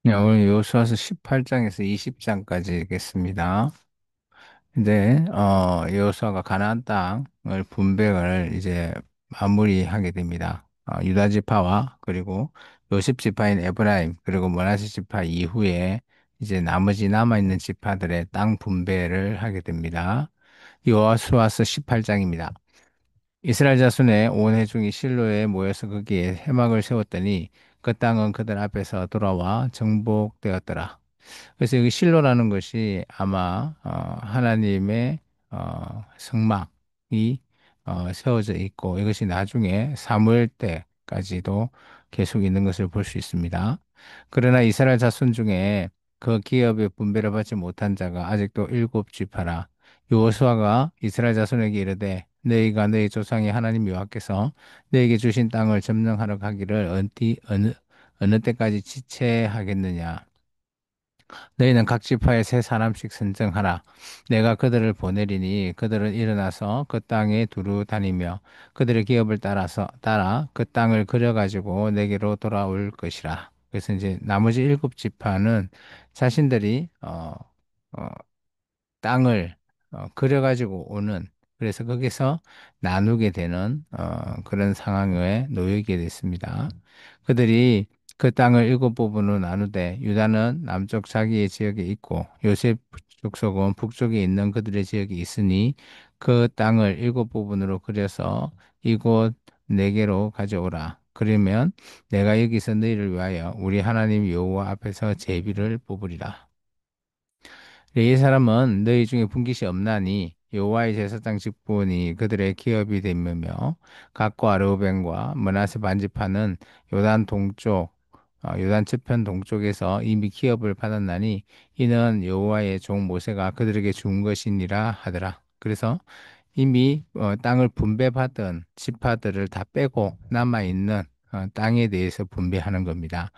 네, 오늘 요수와서 18장에서 20장까지 읽겠습니다. 근데, 여호수아가 가나안 땅을 분배를 이제 마무리하게 됩니다. 유다 지파와 그리고 요셉 지파인 에브라임 그리고 므낫세 지파 이후에 이제 나머지 남아있는 지파들의 땅 분배를 하게 됩니다. 여호수아서 18장입니다. 이스라엘 자손의 온 회중이 실로에 모여서 거기에 회막을 세웠더니 그 땅은 그들 앞에서 돌아와 정복되었더라. 그래서 여기 실로라는 것이 아마 하나님의 성막이 세워져 있고 이것이 나중에 사무엘 때까지도 계속 있는 것을 볼 수 있습니다. 그러나 이스라엘 자손 중에 그 기업의 분배를 받지 못한 자가 아직도 일곱 지파라. 여호수아가 이스라엘 자손에게 이르되 너희가 너희 조상의 하나님 여호와께서 너희에게 주신 땅을 점령하러 가기를 어느 때까지 지체하겠느냐. 너희는 각 지파에 세 사람씩 선정하라. 내가 그들을 보내리니 그들은 일어나서 그 땅에 두루 다니며 그들의 기업을 따라 그 땅을 그려가지고 내게로 돌아올 것이라. 그래서 이제 나머지 일곱 지파는 자신들이 어, 땅을 그려가지고 오는 그래서 거기서 나누게 되는 그런 상황에 놓이게 됐습니다. 그들이 그 땅을 일곱 부분으로 나누되 유다는 남쪽 자기의 지역에 있고 요셉 족속은 북쪽에 있는 그들의 지역에 있으니 그 땅을 일곱 부분으로 그려서 이곳 네개로 가져오라. 그러면 내가 여기서 너희를 위하여 우리 하나님 여호와 앞에서 제비를 뽑으리라. 이 사람은 너희 중에 분깃이 없나니 여호와의 제사장 직분이 그들의 기업이 되며 gad과 르우벤과 므낫세 반지파는 요단 동쪽 요단 저편 동쪽에서 이미 기업을 받았나니 이는 여호와의 종 모세가 그들에게 준 것이니라 하더라. 그래서 이미 땅을 분배받은 지파들을 다 빼고 남아 있는 땅에 대해서 분배하는 겁니다.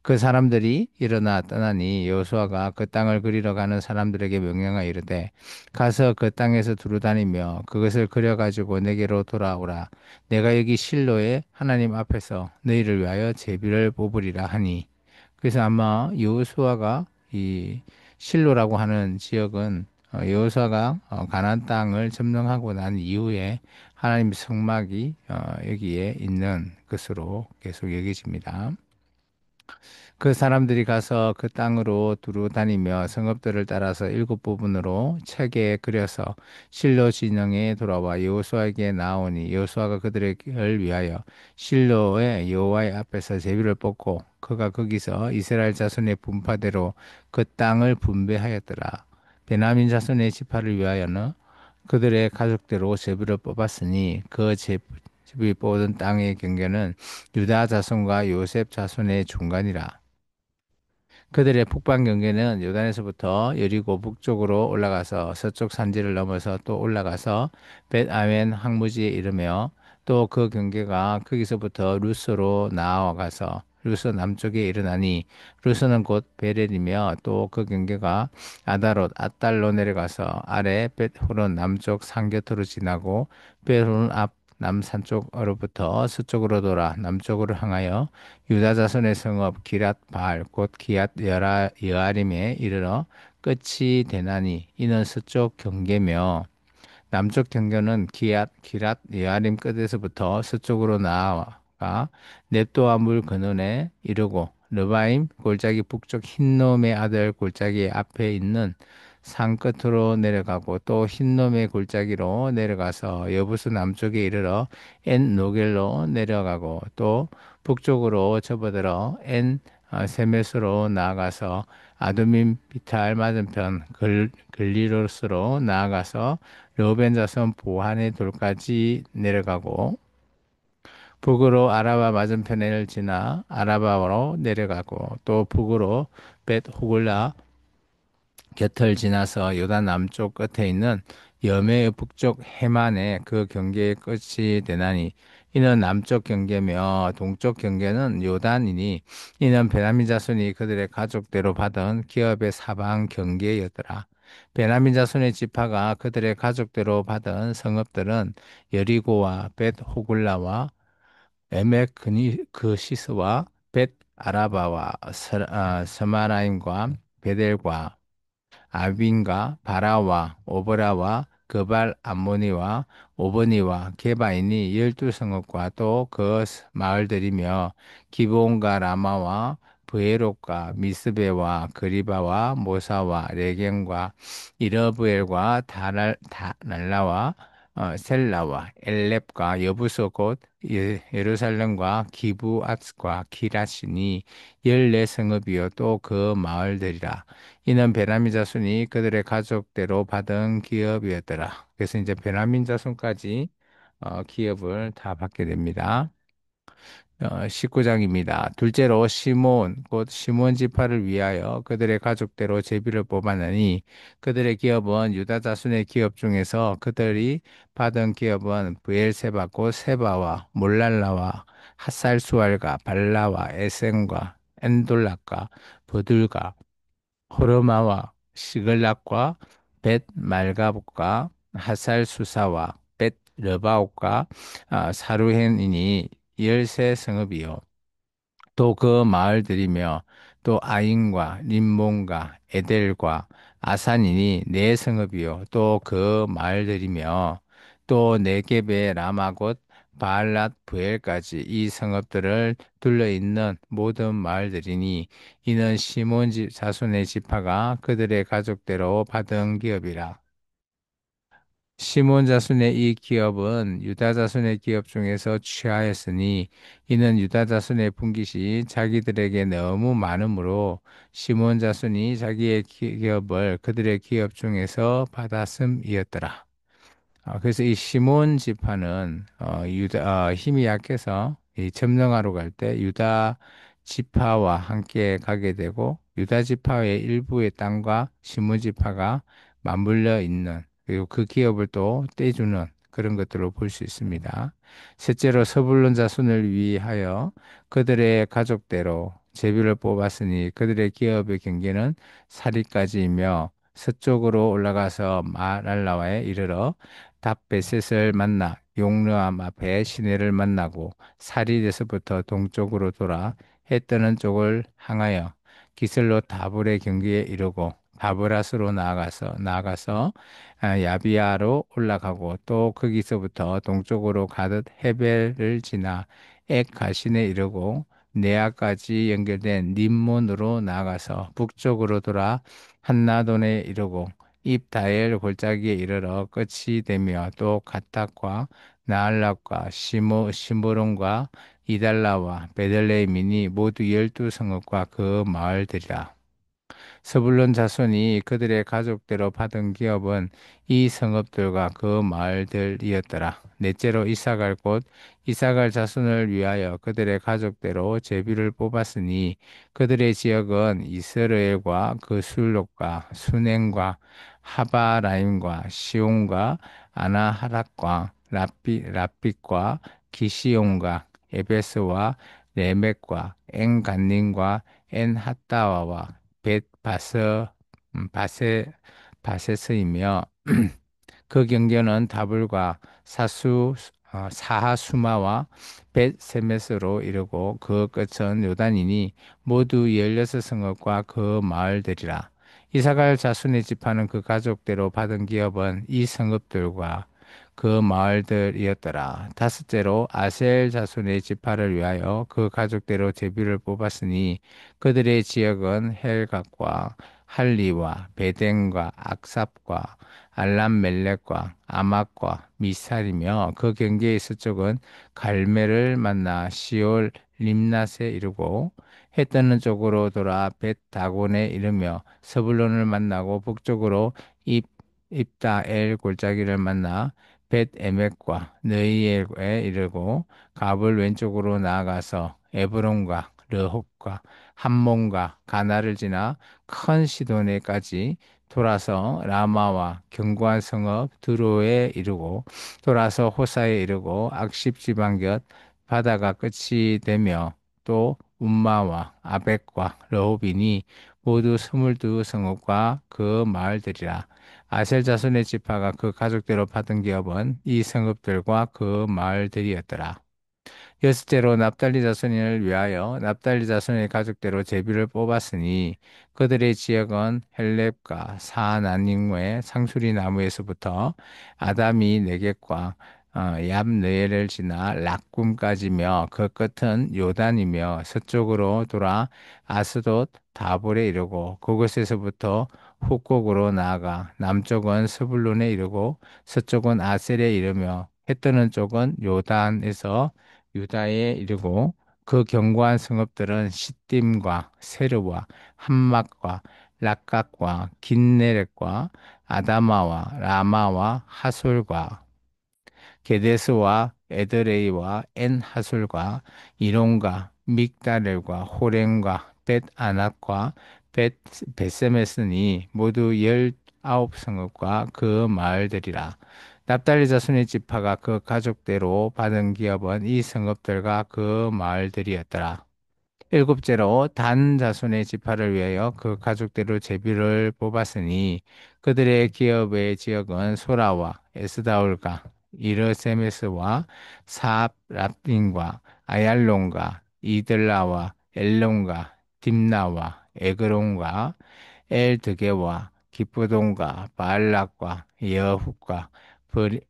그 사람들이 일어나 떠나니 여호수아가 그 땅을 그리러 가는 사람들에게 명령하여 이르되 가서 그 땅에서 두루 다니며 그것을 그려 가지고 내게로 돌아오라. 내가 여기 실로에 하나님 앞에서 너희를 위하여 제비를 뽑으리라 하니. 그래서 아마 여호수아가 이 실로라고 하는 지역은 여호수아가 가나안 땅을 점령하고 난 이후에 하나님 성막이 여기에 있는 것으로 계속 여겨집니다. 그 사람들이 가서 그 땅으로 두루 다니며 성읍들을 따라서 일곱 부분으로 책에 그려서 실로 진영에 돌아와 여호수아에게 나오니 여호수아가 그들을 위하여 실로의 여호와의 앞에서 제비를 뽑고 그가 거기서 이스라엘 자손의 분파대로 그 땅을 분배하였더라. 베냐민 자손의 지파를 위하여는 그들의 가족대로 제비를 뽑았으니 그 제비 뽑은 땅의 경계는 유다 자손과 요셉 자손의 중간이라. 그들의 북방 경계는 요단에서부터 여리고 북쪽으로 올라가서 서쪽 산지를 넘어서 또 올라가서 벳아웬 항무지에 이르며 또 그 경계가 거기서부터 루스로 나아가서 루스 남쪽에 이르나니 루스는 곧 베렐이며 또 그 경계가 아다롯 아달로 내려가서 아래 벳호론 남쪽 산 곁으로 지나고 벳호론 앞 남산 쪽으로부터 서쪽으로 돌아 남쪽으로 향하여 유다 자손의 성읍 기랏 바알 곧 기앗 여아림에 이르러 끝이 되나니 이는 서쪽 경계며 남쪽 경계는 기랏 여아림 끝에서부터 서쪽으로 나아가 넵도아 물 근원에 이르고 르바임 골짜기 북쪽 흰놈의 아들 골짜기 앞에 있는 산 끝으로 내려가고 또 흰놈의 골짜기로 내려가서 여부스 남쪽에 이르러 엔 노겔로 내려가고 또 북쪽으로 접어들어 엔 세메스로 나아가서 아두민 비탈 맞은편 글리로스로 나아가서 르우벤 자손 보한의 돌까지 내려가고 북으로 아라바 맞은편을 지나 아라바로 내려가고 또 북으로 벳 호글라 곁을 지나서 요단 남쪽 끝에 있는 여매의 북쪽 해만에 그 경계의 끝이 되나니 이는 남쪽 경계며 동쪽 경계는 요단이니 이는 베냐민 자손이 그들의 가족대로 받은 기업의 사방 경계였더라. 베냐민 자손의 지파가 그들의 가족대로 받은 성읍들은 여리고와 벳 호굴라와 에멕 그시스와 벳 아라바와 서마라임과 베델과 아윈과 바라와 오보라와 그발 암모니와 오버니와 게바인이 12성읍과 또 그 마을들이며 기브온과 라마와 브에롯과 미스베와 그리바와 모사와 레겐과 이러브엘과 다날라와 셀라와 엘렙과 여부서 곧 예루살렘과 기브앗과 기라시니 14성읍이요 또 그 마을들이라. 이는 베냐민 자손이 그들의 가족대로 받은 기업이었더라. 그래서 이제 베냐민 자손까지 기업을 다 받게 됩니다. 19장입니다. 둘째로 시몬, 곧 시몬 지파를 위하여 그들의 가족대로 제비를 뽑았느니 그들의 기업은 유다 자손의 기업 중에서 그들이 받은 기업은 브엘세바 곧 세바와 몰랄라와 핫살수알과 발라와 에센과 엔돌락과 버들과 호르마와 시글락과 벳 말가복과 하살 수사와 벳 르바옥과 사루헨이니 13성읍이요 또 그 마을들이며 또 아인과 림몬과 에델과 아산이니 4성읍이요 또 그 마을들이며 또 네겝의 라마곳 바알랏 부엘까지 이 성읍들을 둘러 있는 모든 마을들이니 이는 시몬 자손의 지파가 그들의 가족대로 받은 기업이라. 시몬 자손의 이 기업은 유다 자손의 기업 중에서 취하였으니 이는 유다 자손의 분깃이 자기들에게 너무 많으므로 시몬 자손이 자기의 기업을 그들의 기업 중에서 받았음이었더라. 그래서 이 시몬 지파는 힘이 약해서 이 점령하러 갈 때 유다 지파와 함께 가게 되고 유다 지파의 일부의 땅과 시몬 지파가 맞물려 있는 그리고 그 기업을 또 떼주는 그런 것들로 볼 수 있습니다. 셋째로 서불론 자손을 위하여 그들의 가족대로 제비를 뽑았으니 그들의 기업의 경계는 사리까지이며 서쪽으로 올라가서 마랄라와에 이르러 답베셋을 만나 용르암 앞에 시내를 만나고 사리에서부터 동쪽으로 돌아 해 뜨는 쪽을 향하여 기슬로 다불의 경기에 이르고 다브라스로 나아가서 야비아로 올라가고 또 거기서부터 동쪽으로 가듯 헤벨을 지나 엑 가신에 이르고 네아까지 연결된 림몬으로 나아가서 북쪽으로 돌아 한나돈에 이르고 입다엘 골짜기에 이르러 끝이 되며 또 가탁과 나알락과 시므론과 이달라와 베들레헴이니 모두 12성읍과 그 마을들이라. 스불론 자손이 그들의 가족대로 받은 기업은 이 성읍들과 그 마을들이었더라. 넷째로 이사갈 곳 이사갈 자손을 위하여 그들의 가족대로 제비를 뽑았으니 그들의 지역은 이스라엘과 그 술록과 수냉과 하바라임과 시온과 아나하락과 라빛과 기시온과 에베스와 레멕과 엔간님과 엔하따와와 벳 바세 바세스이며 그 경계는 다불과 사하수마와 벳 세메스로 이르고 그 끝은 요단이니 모두 16성읍과 그 마을들이라. 이사갈 자손의 지파는 그 가족대로 받은 기업은 이 성읍들과 그 마을들이었더라. 다섯째로 아셀 자손의 지파를 위하여 그 가족대로 제비를 뽑았으니 그들의 지역은 헬각과 할리와 베덴과 악삽과 알람멜렉과 아막과 미살이며 그 경계의 서쪽은 갈멜을 만나 시올 림낫에 이르고 해 뜨는 쪽으로 돌아 벳 다곤에 이르며 서불론을 만나고 북쪽으로 입 입다엘 골짜기를 만나 벳 에멕과 느이엘에 이르고 갑을 왼쪽으로 나아가서 에브론과 르홉과 함몬과 가나를 지나 큰 시도네까지 돌아서 라마와 견고한 성읍 드로에 이르고 돌아서 호사에 이르고 악십 지방 곁 바다가 끝이 되며 또 움마와 아벡과 러홉이니 모두 22성읍과 그 마을들이라. 아셀 자손의 지파가 그 가족대로 받은 기업은 이 성읍들과 그 마을들이었더라. 여섯째로 납달리 자손을 위하여 납달리 자손의 가족대로 제비를 뽑았으니 그들의 지역은 헬렙과 사나닝의 상수리 나무에서부터 아담이 네겝과 얍느엘을 지나 락꿈까지며 그 끝은 요단이며 서쪽으로 돌아 아스돗 다볼에 이르고 그곳에서부터 훅곡으로 나아가 남쪽은 스불론에 이르고 서쪽은 아셀에 이르며 해 뜨는 쪽은 요단에서 유다에 이르고 그 견고한 성읍들은 시딤과 세르와 함막과 락각과 긴네렛과 아다마와 라마와 하솔과 게데스와 에드레이와 엔 하솔과 이론과 믹다렐과 호렌과 벳 아낙과 벳 베세메스니 모두 19성읍과 그 마을들이라. 납달리 자손의 지파가 그 가족대로 받은 기업은 이 성읍들과 그 마을들이었더라. 일곱째로 단 자손의 지파를 위하여 그 가족대로 제비를 뽑았으니 그들의 기업의 지역은 소라와 에스다올과 이르세메스와 사랍딘과 아얄론과 이들라와 엘론과 딥나와 에그론과 엘드게와 기쁘돈과 바알락과 여훗과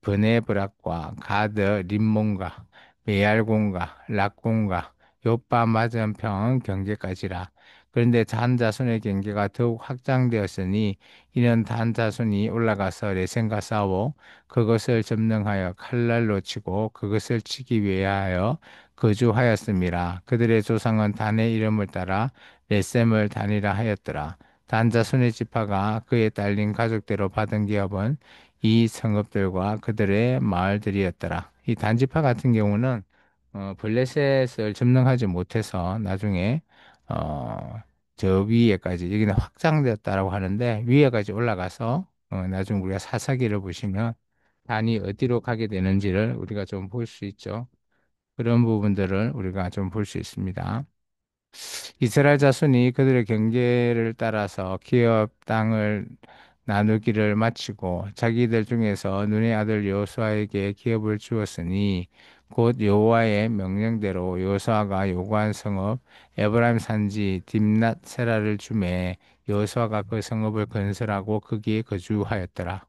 브네브락과 가드 림몬과 메알곤과 락곤과 요빠 맞은편 경계까지라. 그런데 단 자손의 경계가 더욱 확장되었으니 이는 단 자손이 올라가서 레센과 싸워 그것을 점령하여 칼날로 치고 그것을 치기 위하여 거주하였음이라. 그들의 조상은 단의 이름을 따라 레셈을 단이라 하였더라. 단 자손의 지파가 그에 딸린 가족대로 받은 기업은 이 성읍들과 그들의 마을들이었더라. 이 단지파 같은 경우는 블레셋을 점령하지 못해서 나중에 어, 저 위에까지 여기는 확장되었다라고 하는데 위에까지 올라가서 나중 우리가 사사기를 보시면 단이 어디로 가게 되는지를 우리가 좀 볼 수 있죠. 그런 부분들을 우리가 좀 볼 수 있습니다. 이스라엘 자손이 그들의 경계를 따라서 기업 땅을 나누기를 마치고 자기들 중에서 눈의 아들 여호수아에게 기업을 주었으니 곧 여호와의 명령대로 여호수아가 요구한 성읍 에브라임 산지 딥낫 세라를 주매 여호수아가 그 성읍을 건설하고 거기에 거주하였더라.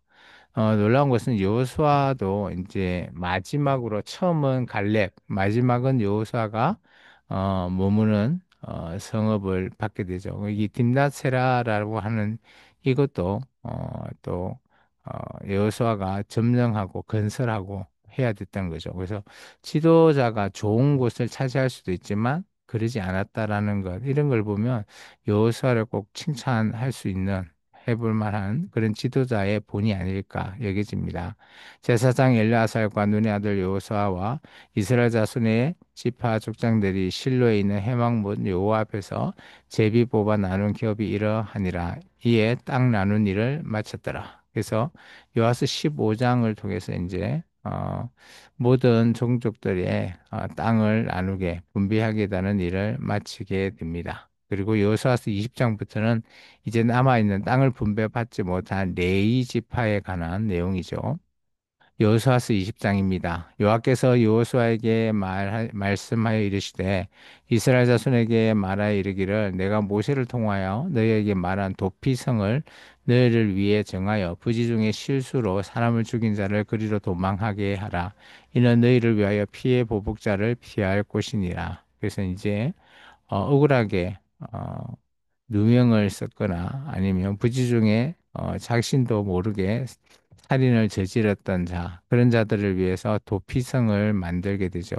놀라운 것은 여호수아도 이제 마지막으로 처음은 갈렙, 마지막은 여호수아가 머무는 성읍을 받게 되죠. 이 딥낫세라라고 하는 이것도 또 여호수아가 점령하고 건설하고 해야 됐던 거죠. 그래서 지도자가 좋은 곳을 차지할 수도 있지만 그러지 않았다라는 것 이런 걸 보면 여호수아를 꼭 칭찬할 수 있는 해볼 만한 그런 지도자의 본이 아닐까 여겨집니다. 제사장 엘르아살과 눈의 아들 여호수아와 이스라엘 자손의 지파 족장들이 실로에 있는 회막문 여호와 앞에서 제비 뽑아 나눈 기업이 이러하니라. 이에 땅 나눈 일을 마쳤더라. 그래서 요하스 15장을 통해서 이제 모든 종족들의 땅을 나누게 분배하게 되는 일을 마치게 됩니다. 그리고 여호수아서 20장부터는 이제 남아있는 땅을 분배받지 못한 레위 지파에 관한 내용이죠. 여호수아서 20장입니다. 여호와께서 여호수아에게 말씀하여 이르시되 이스라엘 자손에게 말하여 이르기를 내가 모세를 통하여 너희에게 말한 도피성을 너희를 위해 정하여 부지 중에 실수로 사람을 죽인 자를 그리로 도망하게 하라. 이는 너희를 위하여 피해 보복자를 피할 곳이니라. 그래서 이제 억울하게 누명을 썼거나 아니면 부지 중에 자신도 모르게 살인을 저질렀던 자, 그런 자들을 위해서 도피성을 만들게 되죠.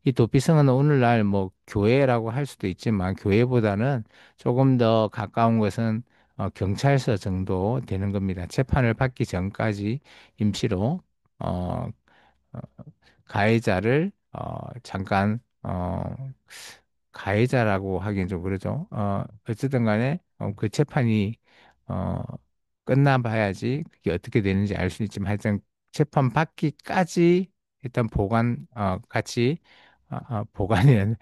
이 도피성은 오늘날 뭐 교회라고 할 수도 있지만 교회보다는 조금 더 가까운 것은 경찰서 정도 되는 겁니다. 재판을 받기 전까지 임시로 어, 어, 가해자를 잠깐 가해자라고 하기엔 좀 그러죠. 어쨌든 간에 그 재판이 어, 끝나봐야지 그게 어떻게 되는지 알 수 있지만 하여튼 재판 받기까지 일단 같이 보관이는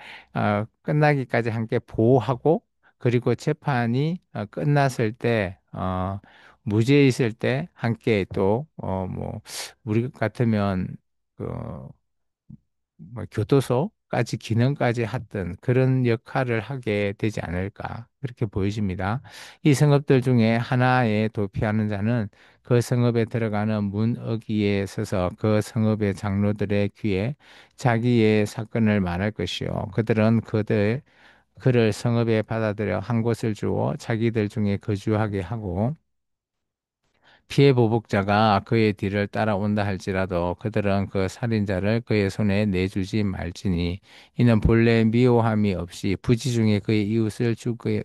끝나기까지 함께 보호하고 그리고 재판이 끝났을 때 무죄 있을 때 함께 또 뭐 우리 같으면 그 뭐 교도소 성읍까지 기능까지 했던 그런 역할을 하게 되지 않을까 그렇게 보여집니다. 이 성읍들 중에 하나에 도피하는 자는 그 성읍에 들어가는 문어기에 서서 그 성읍의 장로들의 귀에 자기의 사건을 말할 것이요. 그들은 그를 성읍에 받아들여 한 곳을 주어 자기들 중에 거주하게 하고 피해 보복자가 그의 뒤를 따라온다 할지라도 그들은 그 살인자를 그의 손에 내주지 말지니 이는 본래 미워함이 없이 부지 중에 그의 이웃을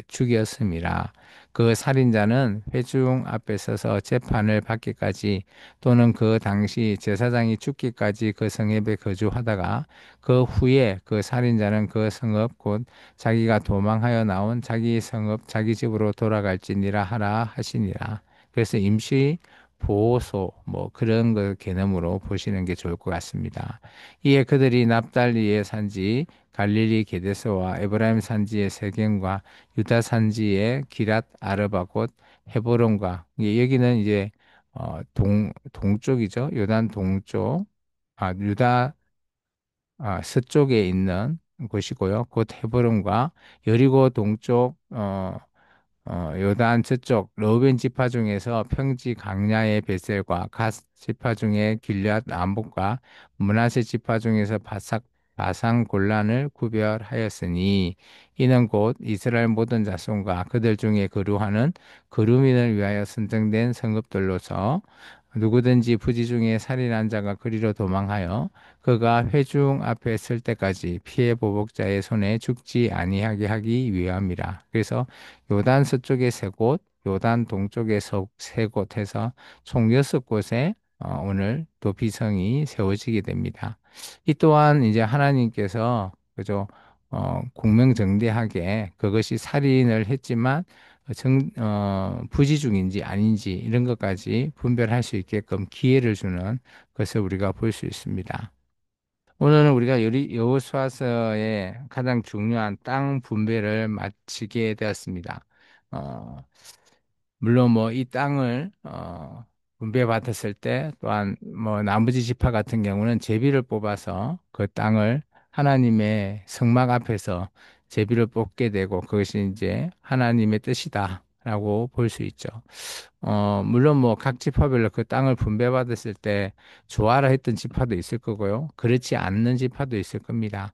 죽였음이라. 그 살인자는 회중 앞에 서서 재판을 받기까지 또는 그 당시 제사장이 죽기까지 그 성읍에 거주하다가 그 후에 그 살인자는 그 성읍 곧 자기가 도망하여 나온 자기 성읍 자기 집으로 돌아갈지니라 하라 하시니라. 그래서 임시 보호소 뭐 그런 거 개념으로 보시는 게 좋을 것 같습니다. 이에 그들이 납달리의 산지 갈릴리 게데스와 에브라임 산지의 세겜과 유다 산지의 기랏 아르바 곧 헤브론과 여기는 이제 동쪽이죠. 요단 동쪽 유다 서쪽에 있는 곳이고요. 곧 헤브론과 여리고 동쪽 요단 저쪽 러벤 지파 중에서 평지 강야의 베셀과 갓 지파 중에 길앗 남북과 므낫세 지파 중에서 바산 골란을 구별하였으니 이는 곧 이스라엘 모든 자손과 그들 중에 거류하는 거류민을 위하여 선정된 성읍들로서 누구든지 부지 중에 살인한 자가 그리로 도망하여 그가 회중 앞에 설 때까지 피해 보복자의 손에 죽지 아니하게 하기 위함이라. 그래서 요단 서쪽에 세 곳, 요단 동쪽에 세 곳해서 총 여섯 곳에 오늘 도피성이 세워지게 됩니다. 이 또한 이제 하나님께서 그죠 공명정대하게 그것이 살인을 했지만 부지 중인지 아닌지 이런 것까지 분별할 수 있게끔 기회를 주는 것을 우리가 볼 수 있습니다. 오늘은 우리가 여호수아서의 가장 중요한 땅 분배를 마치게 되었습니다. 어, 물론 뭐 이 땅을 분배받았을 때 또한 뭐 나머지 지파 같은 경우는 제비를 뽑아서 그 땅을 하나님의 성막 앞에서 제비를 뽑게 되고 그것이 이제 하나님의 뜻이다라고 볼 수 있죠. 물론 뭐 각 지파별로 그 땅을 분배받았을 때 좋아라 했던 지파도 있을 거고요. 그렇지 않는 지파도 있을 겁니다.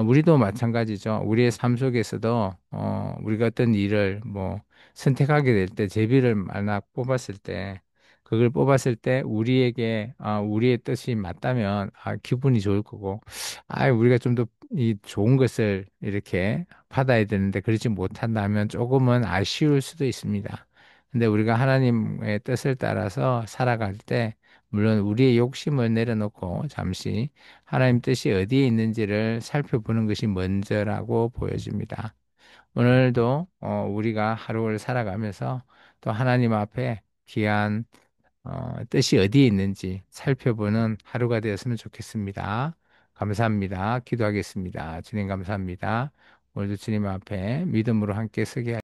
우리도 마찬가지죠. 우리의 삶 속에서도, 우리가 어떤 일을 뭐 선택하게 될 때, 제비를 만약 뽑았을 때, 그걸 뽑았을 때 우리에게, 우리의 뜻이 맞다면, 기분이 좋을 거고, 우리가 좀 더 이 좋은 것을 이렇게 받아야 되는데, 그러지 못한다면 조금은 아쉬울 수도 있습니다. 근데 우리가 하나님의 뜻을 따라서 살아갈 때, 물론 우리의 욕심을 내려놓고 잠시 하나님 뜻이 어디에 있는지를 살펴보는 것이 먼저라고 보여집니다. 오늘도 우리가 하루를 살아가면서 또 하나님 앞에 귀한 뜻이 어디에 있는지 살펴보는 하루가 되었으면 좋겠습니다. 감사합니다. 기도하겠습니다. 주님 감사합니다. 오늘도 주님 앞에 믿음으로 함께 서게